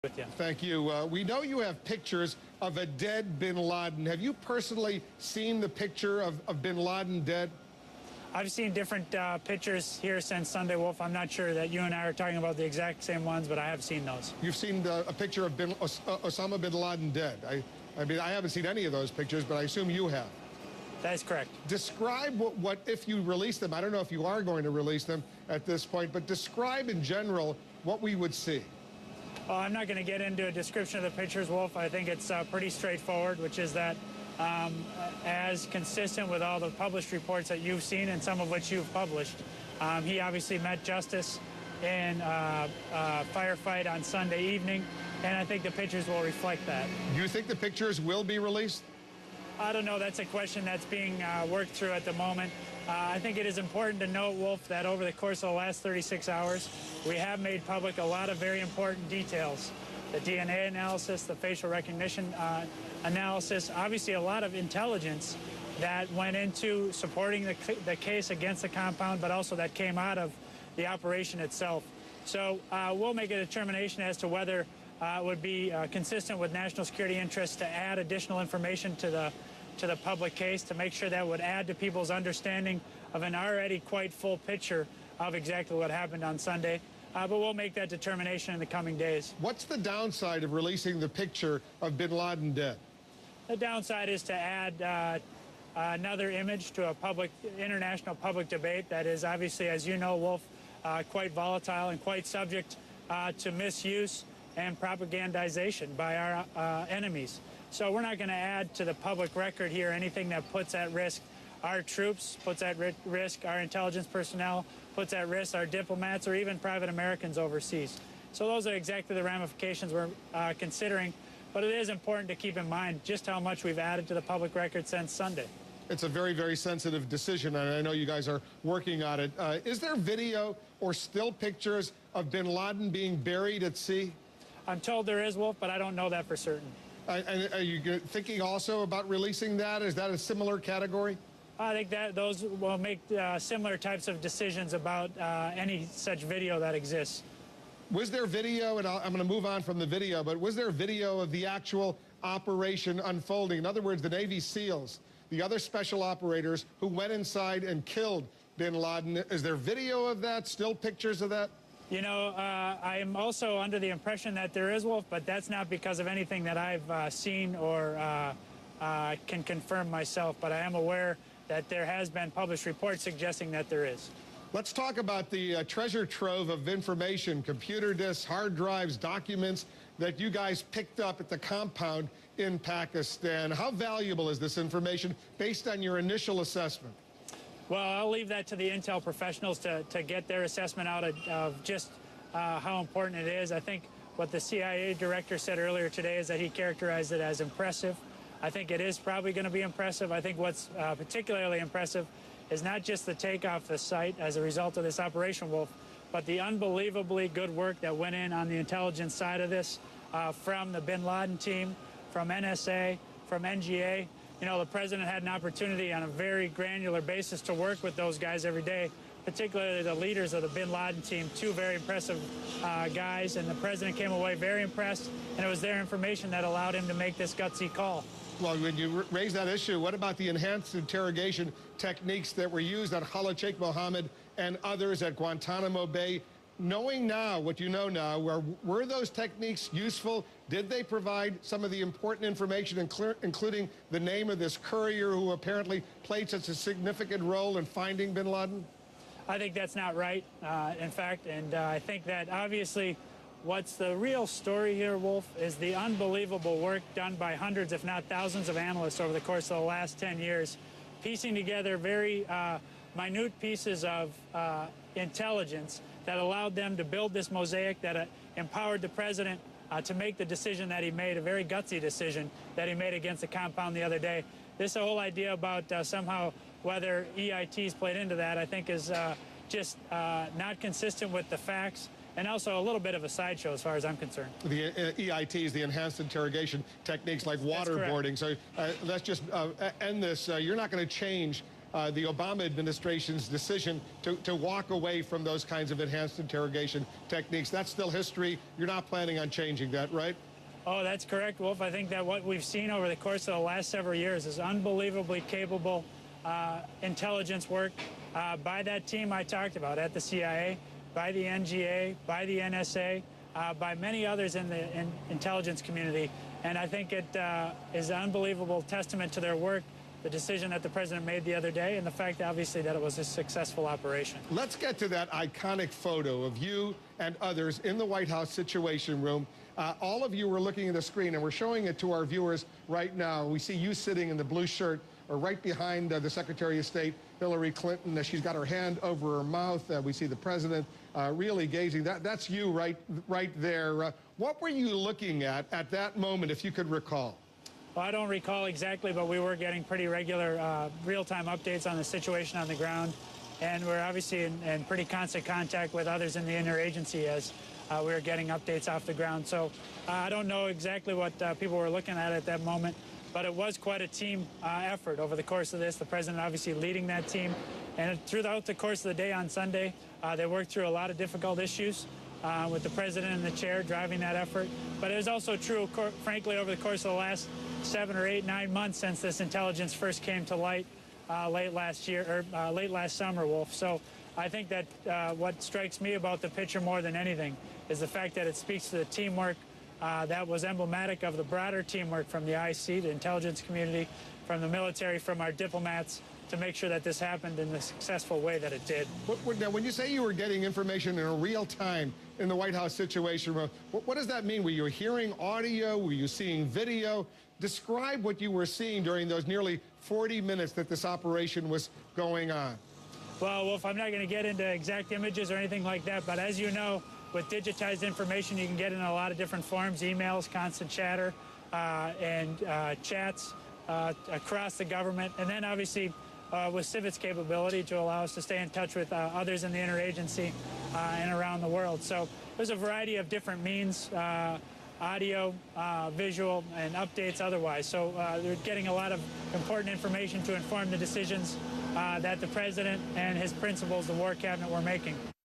with you. Thank you. We know you have pictures of a dead bin Laden. Have you personally seen the picture of bin Laden dead? I've seen different pictures here since Sunday, Wolf. I'm not sure that you and I are talking about the exact same ones, but I have seen those. You've seen a picture of Osama bin Laden dead. I mean, I haven't seen any of those pictures, but I assume you have. That is correct. Describe what if you release them, I don't know if you are going to release them at this point, but describe in general what we would see. Well, I'm not going to get into a description of the pictures, Wolf. I think it's pretty straightforward, which is that as consistent with all the published reports that you've seen and some of which you've published, he obviously met justice in a firefight on Sunday evening, and I think the pictures will reflect that. Do you think the pictures will be released? I don't know. That's a question that's being worked through at the moment. I think it is important to note, Wolf, that over the course of the last 36 hours, we have made public a lot of very important details. The DNA analysis, the facial recognition analysis, obviously a lot of intelligence that went into supporting the case against the compound, but also that came out of the operation itself. So we'll make a determination as to whether it would be consistent with national security interests to add additional information to the public case to make sure that would add to people's understanding of an already quite full picture of exactly what happened on Sunday. But we'll make that determination in the coming days. What's the downside of releasing the picture of bin Laden dead? The downside is to add another image to a international public debate that is obviously, as you know, Wolf, quite volatile and quite subject to misuse and propagandization by our enemies. So we're not going to add to the public record here anything that puts at risk our troops, puts at risk our intelligence personnel, puts at risk our diplomats or even private Americans overseas. So those are exactly the ramifications we're considering. But it is important to keep in mind just how much we've added to the public record since Sunday. It's a very, very sensitive decision, and I know you guys are working on it. Is there video or still pictures of bin Laden being buried at sea? I'm told there is, Wolf, but I don't know that for certain. And are you thinking also about releasing that? Is that a similar category? I think that those will make similar types of decisions about any such video that exists. Was there video, and I'm going to move on from the video, but was there video of the actual operation unfolding? In other words, the Navy SEALs, the other special operators who went inside and killed bin Laden. Is there video of that, still pictures of that? You know, I am also under the impression that there is, Wolf, but that's not because of anything that I've seen or can confirm myself. But I am aware that there has been published reports suggesting that there is. Let's talk about the treasure trove of information, computer disks, hard drives, documents that you guys picked up at the compound in Pakistan. How valuable is this information based on your initial assessment? Well, I'll leave that to the intel professionals to get their assessment out of just how important it is. I think what the CIA director said earlier today is that he characterized it as impressive. I think it is probably going to be impressive. I think what's particularly impressive is not just the take off the site as a result of this Operation Wolf, but the unbelievably good work that went in on the intelligence side of this from the bin Laden team, from NSA, from NGA. You know, the president had an opportunity on a very granular basis to work with those guys every day, particularly the leaders of the bin Laden team, two very impressive guys, and the president came away very impressed, and it was their information that allowed him to make this gutsy call. Well, when you raise that issue, what about the enhanced interrogation techniques that were used on Khalid Sheikh Mohammed and others at Guantanamo Bay? Knowing now what you know now, were those techniques useful? Did they provide some of the important information, including the name of this courier who apparently played such a significant role in finding bin Laden? I think that's not right, in fact, and I think that obviously what's the real story here, Wolf, is the unbelievable work done by hundreds, if not thousands, of analysts over the course of the last 10 years, piecing together very minute pieces of intelligence that allowed them to build this mosaic that empowered the president to make the decision that he made, a very gutsy decision that he made against the compound the other day. This whole idea about somehow whether EITs played into that, I think, is just not consistent with the facts, and also a little bit of a sideshow as far as I'm concerned. The EITs, the enhanced interrogation techniques like waterboarding. So let's just end this. You're not going to change the Obama administration's decision to walk away from those kinds of enhanced interrogation techniques. That's still history. You're not planning on changing that, right? Oh, that's correct, Wolf. I think that what we've seen over the course of the last several years is unbelievably capable intelligence work by that team I talked about at the CIA, by the NGA, by the NSA, by many others in the intelligence community. And I think it is an unbelievable testament to their work, the decision that the president made the other day, and the fact, obviously, that it was a successful operation. Let's get to that iconic photo of you and others in the White House Situation Room. All of you were looking at the screen, and we're showing it to our viewers right now. We see you sitting in the blue shirt, or right behind the Secretary of State, Hillary Clinton. She's got her hand over her mouth. We see the president really gazing. That's you right there. What were you looking at that moment, if you could recall? Well, I don't recall exactly, but we were getting pretty regular real-time updates on the situation on the ground. And we're obviously in pretty constant contact with others in the interagency as we were getting updates off the ground. So I don't know exactly what people were looking at that moment, but it was quite a team effort over the course of this. The president obviously leading that team. And throughout the course of the day on Sunday, they worked through a lot of difficult issues with the president in the chair driving that effort. But it was also true, frankly, over the course of the last 7 or 8, 9 months since this intelligence first came to light late last summer, Wolf. So I think that what strikes me about the picture more than anything is the fact that it speaks to the teamwork that was emblematic of the broader teamwork from the IC, the intelligence community, from the military, from our diplomats, to make sure that this happened in the successful way that it did. Now, when you say you were getting information in real time in the White House Situation Room, what does that mean? Were you hearing audio? Were you seeing video? Describe what you were seeing during those nearly 40 minutes that this operation was going on. Well, Wolf, I'm not going to get into exact images or anything like that, but as you know, with digitized information, you can get in a lot of different forms, emails, constant chatter, and chats across the government. And then, obviously, with Civit's capability to allow us to stay in touch with others in the interagency and around the world. So there's a variety of different means, audio, visual, and updates otherwise. So they're getting a lot of important information to inform the decisions that the president and his principals, the War Cabinet, were making.